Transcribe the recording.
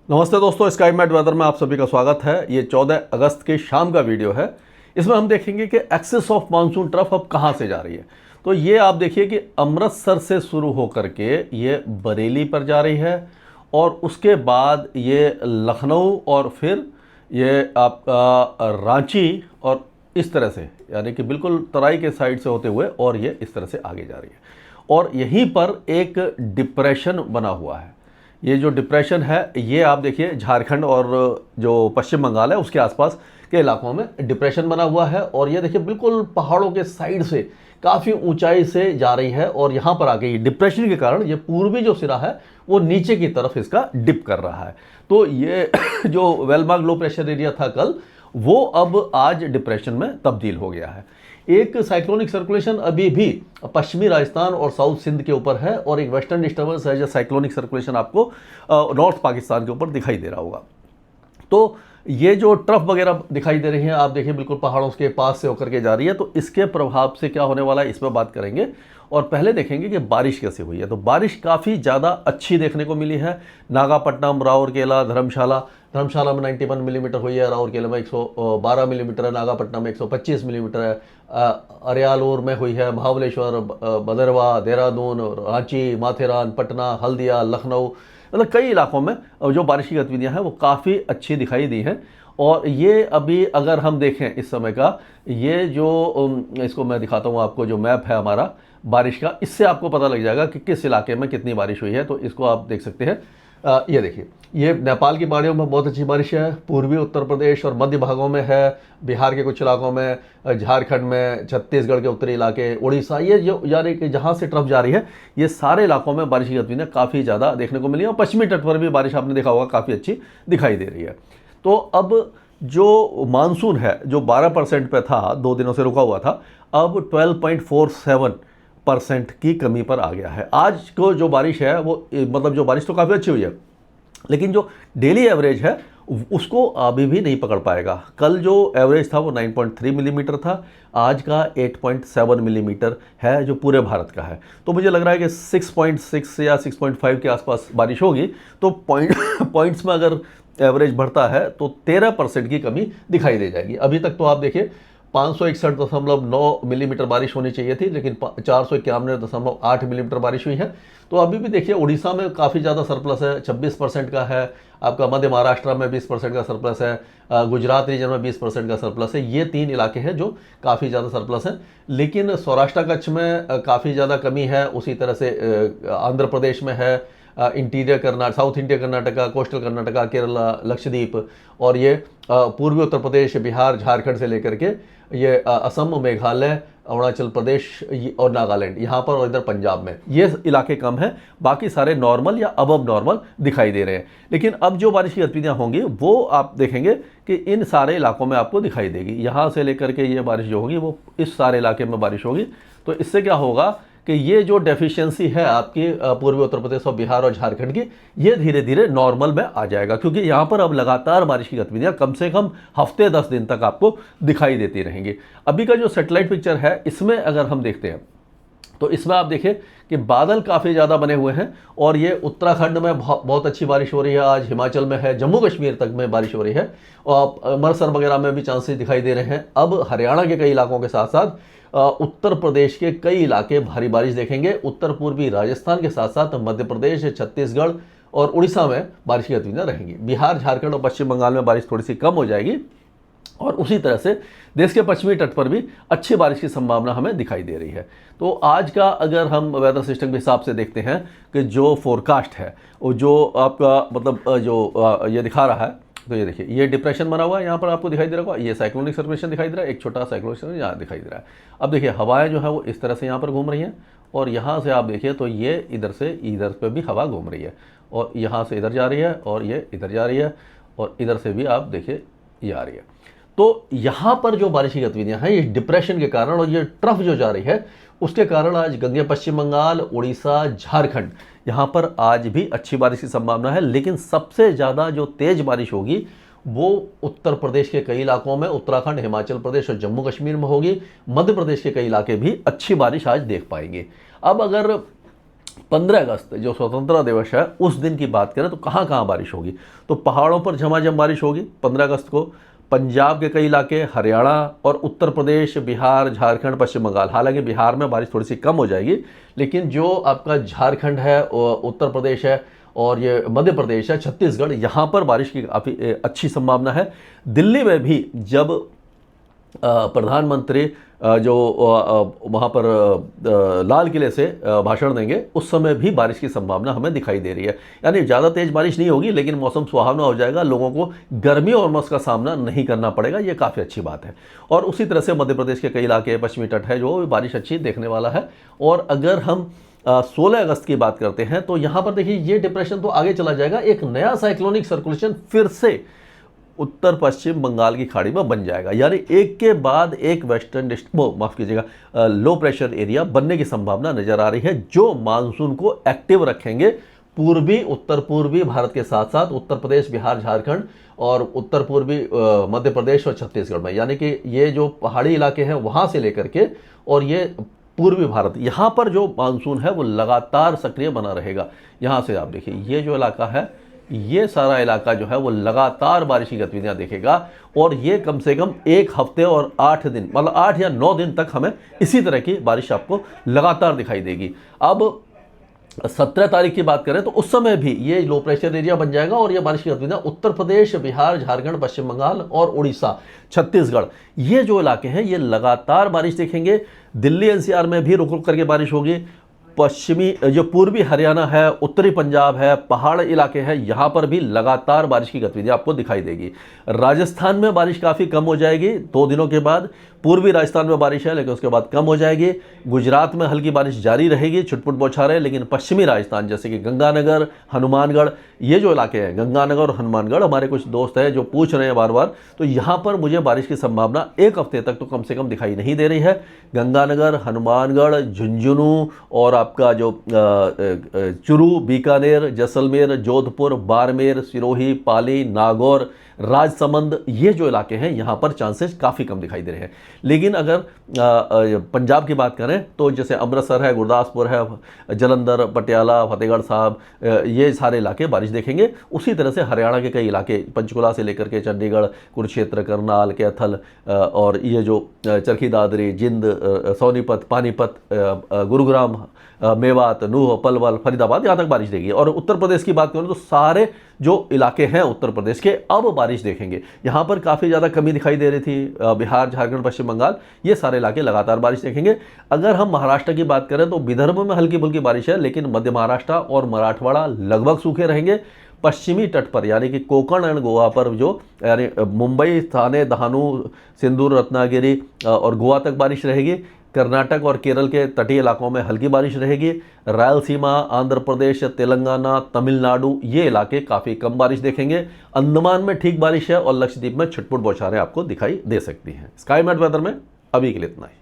नमस्ते दोस्तों, sky mat weather में आप सभी का स्वागत है। ये 14 अगस्त की शाम का वीडियो है। इसमें हम देखेंगे कि एक्सेस ऑफ मानसून ट्रफ अब कहाँ से जा रही है। तो ये आप देखिए कि अमृतसर से शुरू होकर के ये बरेली पर जा रही है और उसके बाद ये लखनऊ और फिर ये आपका रांची और इस तरह से, यानी कि बिल्कुल तराई के साइड से होते हुए और ये इस तरह से आगे जा रही है। और यहीं पर एक डिप्रेशन बना हुआ है। ये जो डिप्रेशन है ये आप देखिए झारखंड और जो पश्चिम बंगाल है उसके आसपास के इलाकों में डिप्रेशन बना हुआ है। और ये देखिए बिल्कुल पहाड़ों के साइड से काफ़ी ऊंचाई से जा रही है और यहाँ पर आके ये डिप्रेशन के कारण ये पूर्वी जो सिरा है वो नीचे की तरफ इसका डिप कर रहा है। तो ये जो वेलमार्क लो प्रेशर एरिया था कल, वो अब आज डिप्रेशन में तब्दील हो गया है। एक साइक्लोनिक सर्कुलेशन अभी भी पश्चिमी राजस्थान और साउथ सिंध के ऊपर है और एक वेस्टर्न डिस्टर्बेंस है जो साइक्लोनिक सर्कुलेशन आपको नॉर्थ पाकिस्तान के ऊपर दिखाई दे रहा होगा। तो ये जो ट्रफ वगैरह दिखाई दे रही हैं आप देखिए बिल्कुल पहाड़ों के पास से होकर के जा रही है। तो इसके प्रभाव से क्या होने वाला है इस पर बात करेंगे और पहले देखेंगे कि बारिश कैसे हुई है। तो बारिश काफ़ी ज़्यादा अच्छी देखने को मिली है। नागापट्टनम, राउरकेला, धर्मशाला में 91 मिलीमीटर हुई है, राउरकेला में 112 मिलीमीटर है, नागापट्टनम में 125 मिलीमीटर है, अरियालूर में हुई है, महाबलेश्वर, भदरवा, देहरादून, रांची, माथेरान, पटना, हल्दिया, लखनऊ, मतलब कई इलाकों में जो बारिश की गतिविधियाँ हैं वो काफ़ी अच्छी दिखाई दी हैं। और ये अभी अगर हम देखें इस समय का, ये जो इसको मैं दिखाता हूँ आपको, जो मैप है हमारा बारिश का, इससे आपको पता लग जाएगा कि किस इलाके में कितनी बारिश हुई है। तो इसको आप देख सकते हैं। ये देखिए, ये नेपाल की पहाड़ियों में बहुत अच्छी बारिश है, पूर्वी उत्तर प्रदेश और मध्य भागों में है, बिहार के कुछ इलाकों में, झारखंड में, छत्तीसगढ़ के उत्तरी इलाके, उड़ीसा, ये जो यानी कि जहाँ से ट्रफ जा रही है ये सारे इलाकों में बारिश की गतिविधियाँ काफ़ी ज़्यादा देखने को मिली है। और पश्चिमी तट पर भी बारिश आपने देखा होगा काफ़ी अच्छी दिखाई दे रही है। तो अब जो मानसून है जो 12% पे था, 2 दिनों से रुका हुआ था, अब 12.47% की कमी पर आ गया है। आज को जो बारिश है वो मतलब जो बारिश तो काफ़ी अच्छी हुई है, लेकिन जो डेली एवरेज है उसको अभी भी नहीं पकड़ पाएगा। कल जो एवरेज था वो 9.3 मिलीमीटर था, आज का 8.7 मिलीमीटर है जो पूरे भारत का है। तो मुझे लग रहा है कि 6.6 या 6.5 के आसपास बारिश होगी। तो पॉइंट्स में अगर एवरेज बढ़ता है तो 13% की कमी दिखाई दे जाएगी। अभी तक तो आप देखिए 561.9 मिलीमीटर बारिश होनी चाहिए थी, लेकिन 491.8 मिलीमीटर बारिश हुई है। तो अभी भी देखिए उड़ीसा में काफ़ी ज़्यादा सरप्लस है, 26% का है। आपका मध्य महाराष्ट्र में 20% का सरप्लस है, गुजरात रीजन में 20% का सरप्लस है। ये 3 इलाके हैं जो काफ़ी ज़्यादा सरप्लस हैं। लेकिन सौराष्ट्र कच्छ में काफ़ी ज़्यादा कमी है। उसी तरह से आंध्र प्रदेश में है, interior Karnataka, south India Karnataka, coastal Karnataka, Kerala, Lakshadweep, और ये पूर्वी उत्तर प्रदेश, बिहार, झारखंड से लेकर के ये असम, मेघालय, अरुणाचल प्रदेश और नागालैंड, यहाँ पर, और इधर पंजाब में ये इलाके कम हैं। बाकी सारे नॉर्मल या अबव नॉर्मल दिखाई दे रहे हैं। लेकिन अब जो बारिश की गतिविधियाँ होंगी वो आप देखेंगे कि इन सारे इलाकों में आपको दिखाई देगी। यहाँ से लेकर के ये बारिश जो होगी वो इस सारे इलाके में बारिश होगी। तो इससे क्या होगा कि ये जो डेफिशिएंसी है आपकी पूर्वी उत्तर प्रदेश और बिहार और झारखंड की, ये धीरे धीरे नॉर्मल में आ जाएगा, क्योंकि यहाँ पर अब लगातार बारिश की गतिविधियाँ कम से कम हफ्ते 10 दिन तक आपको दिखाई देती रहेंगी। अभी का जो सैटेलाइट पिक्चर है इसमें अगर हम देखते हैं तो इसमें आप देखिए कि बादल काफ़ी ज़्यादा बने हुए हैं और ये उत्तराखंड में बहुत अच्छी बारिश हो रही है। आज हिमाचल में है, जम्मू कश्मीर तक में बारिश हो रही है और अमृतसर वगैरह में भी चांसेस दिखाई दे रहे हैं। अब हरियाणा के कई इलाकों के साथ साथ उत्तर प्रदेश के कई इलाके भारी बारिश देखेंगे। उत्तर पूर्वी राजस्थान के साथ साथ मध्य प्रदेश, छत्तीसगढ़ और उड़ीसा में बारिश की गतिविधियाँ रहेंगी। बिहार, झारखंड और पश्चिम बंगाल में बारिश थोड़ी सी कम हो जाएगी और उसी तरह से देश के पश्चिमी तट पर भी अच्छी बारिश की संभावना हमें दिखाई दे रही है। तो आज का अगर हम वेदर सिस्टम के हिसाब से देखते हैं कि जो फोरकास्ट है वो जो आपका मतलब जो ये दिखा रहा है, तो ये देखिए ये डिप्रेशन बना हुआ है, यहाँ पर आपको दिखाई दे रहा होगा, ये साइक्लोनिक सर्कुलेशन दिखाई दे रहा है, एक छोटा साइक्लोनिक सर्कुलेशन यहाँ दिखाई दे रहा है। अब देखिए हवाएं जो है वो इस तरह से यहाँ पर घूम रही हैं और यहाँ से आप देखिए तो ये इधर से इधर पे भी हवा घूम रही है और यहाँ से इधर जा रही है और ये इधर जा रही है और इधर से भी आप देखिए ये आ रही है। तो यहाँ पर जो बारिश की गतिविधियाँ हैं ये डिप्रेशन के कारण और ये ट्रफ जो जा रही है उसके कारण आज गंगे पश्चिम बंगाल, उड़ीसा, झारखंड, यहाँ पर आज भी अच्छी बारिश की संभावना है। लेकिन सबसे ज़्यादा जो तेज़ बारिश होगी वो उत्तर प्रदेश के कई इलाकों में, उत्तराखंड, हिमाचल प्रदेश और जम्मू कश्मीर में होगी। मध्य प्रदेश के कई इलाके भी अच्छी बारिश आज देख पाएंगे। अब अगर 15 अगस्त जो स्वतंत्रता दिवस है उस दिन की बात करें तो कहाँ कहाँ बारिश होगी, तो पहाड़ों पर झमाझम बारिश होगी 15 अगस्त को। पंजाब के कई इलाके, हरियाणा और उत्तर प्रदेश, बिहार, झारखंड, पश्चिम बंगाल, हालांकि बिहार में बारिश थोड़ी सी कम हो जाएगी, लेकिन जो आपका झारखंड है, उत्तर प्रदेश है और ये मध्य प्रदेश है, छत्तीसगढ़, यहाँ पर बारिश की काफ़ी अच्छी संभावना है। दिल्ली में भी जब प्रधानमंत्री जो वहाँ पर लाल किले से भाषण देंगे उस समय भी बारिश की संभावना हमें दिखाई दे रही है। यानी ज़्यादा तेज़ बारिश नहीं होगी, लेकिन मौसम सुहावना हो जाएगा, लोगों को गर्मी और उमस का सामना नहीं करना पड़ेगा, ये काफ़ी अच्छी बात है। और उसी तरह से मध्य प्रदेश के कई इलाके, पश्चिमी तट है, जो बारिश अच्छी देखने वाला है। और अगर हम 16 अगस्त की बात करते हैं तो यहाँ पर देखिए ये डिप्रेशन तो आगे चला जाएगा, एक नया साइक्लोनिक सर्कुलेशन फिर से उत्तर पश्चिम बंगाल की खाड़ी में बन जाएगा, यानी एक के बाद एक वेस्टर्न माफ कीजिएगा लो प्रेशर एरिया बनने की संभावना नजर आ रही है, जो मानसून को एक्टिव रखेंगे पूर्वी उत्तर पूर्वी भारत के साथ साथ उत्तर प्रदेश, बिहार, झारखंड और उत्तर पूर्वी मध्य प्रदेश और छत्तीसगढ़ में। यानी कि ये जो पहाड़ी इलाके हैं वहाँ से लेकर के और ये पूर्वी भारत, यहाँ पर जो मानसून है वो लगातार सक्रिय बना रहेगा। यहाँ से आप देखिए ये जो इलाका है, ये सारा इलाका जो है वो लगातार बारिश की गतिविधियां देखेगा और ये कम से कम 1 हफ्ते और 8 दिन, मतलब 8 या 9 दिन तक हमें इसी तरह की बारिश आपको लगातार दिखाई देगी। अब 17 तारीख की बात करें तो उस समय भी ये लो प्रेशर एरिया बन जाएगा और ये बारिश की गतिविधियां उत्तर प्रदेश, बिहार, झारखंड, पश्चिम बंगाल और उड़ीसा, छत्तीसगढ़, ये जो इलाके हैं ये लगातार बारिश देखेंगे। दिल्ली एनसीआर में भी रुक रुक करके बारिश होगी। पश्चिमी जो पूर्वी हरियाणा है, उत्तरी पंजाब है, पहाड़ इलाके हैं, यहाँ पर भी लगातार बारिश की गतिविधि आपको दिखाई देगी। राजस्थान में बारिश काफ़ी कम हो जाएगी 2 दिनों के बाद। पूर्वी राजस्थान में बारिश है लेकिन उसके बाद कम हो जाएगी। गुजरात में हल्की बारिश जारी रहेगी, छुटपुट बौछारें, लेकिन पश्चिमी राजस्थान जैसे कि गंगानगर, हनुमानगढ़, ये जो इलाके हैं गंगानगर और हनुमानगढ़, हमारे कुछ दोस्त हैं जो पूछ रहे हैं बार बार, तो यहाँ पर मुझे बारिश की संभावना 1 हफ्ते तक तो कम से कम दिखाई नहीं दे रही है। गंगानगर, हनुमानगढ़, झुंझुनू और आपका जो चुरू, बीकानेर, जैसलमेर, जोधपुर, बाड़मेर, सिरोही, पाली, नागौर, राजसमंद, ये जो इलाके हैं यहाँ पर चांसेस काफ़ी कम दिखाई दे रहे हैं। लेकिन अगर पंजाब की बात करें तो जैसे अमृतसर है, गुरदासपुर है, जलंधर, पटियाला, फतेहगढ़ साहब, ये सारे इलाके बारिश देखेंगे। उसी तरह से हरियाणा के कई इलाके, पंचकुला से लेकर के चंडीगढ़, कुरुक्षेत्र, करनाल, कैथल और ये जो चरखी दादरी, जिंद, सोनीपत, पानीपत, गुरुग्राम, मेवात, नूह, पलवल, फरीदाबाद, यहाँ तक बारिश देगी। और उत्तर प्रदेश की बात करें तो सारे जो इलाके हैं उत्तर प्रदेश के अब बारिश देखेंगे। यहाँ पर काफ़ी ज़्यादा कमी दिखाई दे रही थी, बिहार, झारखंड, पश्चिम बंगाल, ये सारे इलाके लगातार बारिश देखेंगे। अगर हम महाराष्ट्र की बात करें तो विदर्भ में हल्की फुल्की बारिश है, लेकिन मध्य महाराष्ट्र और मराठवाड़ा लगभग सूखे रहेंगे। पश्चिमी तट पर यानी कि कोकण एंड गोवा पर जो यानी मुंबई, थाने, दहानू, सिंदूर, रत्नागिरी और गोवा तक बारिश रहेगी। कर्नाटक और केरल के तटीय इलाकों में हल्की बारिश रहेगी। रायलसीमा, आंध्र प्रदेश, तेलंगाना, तमिलनाडु, ये इलाके काफ़ी कम बारिश देखेंगे। अंडमान में ठीक बारिश है और लक्षद्वीप में छुटपुट बौछारें आपको दिखाई दे सकती हैं। स्काई मैट वेदर में अभी के लिए इतना ही।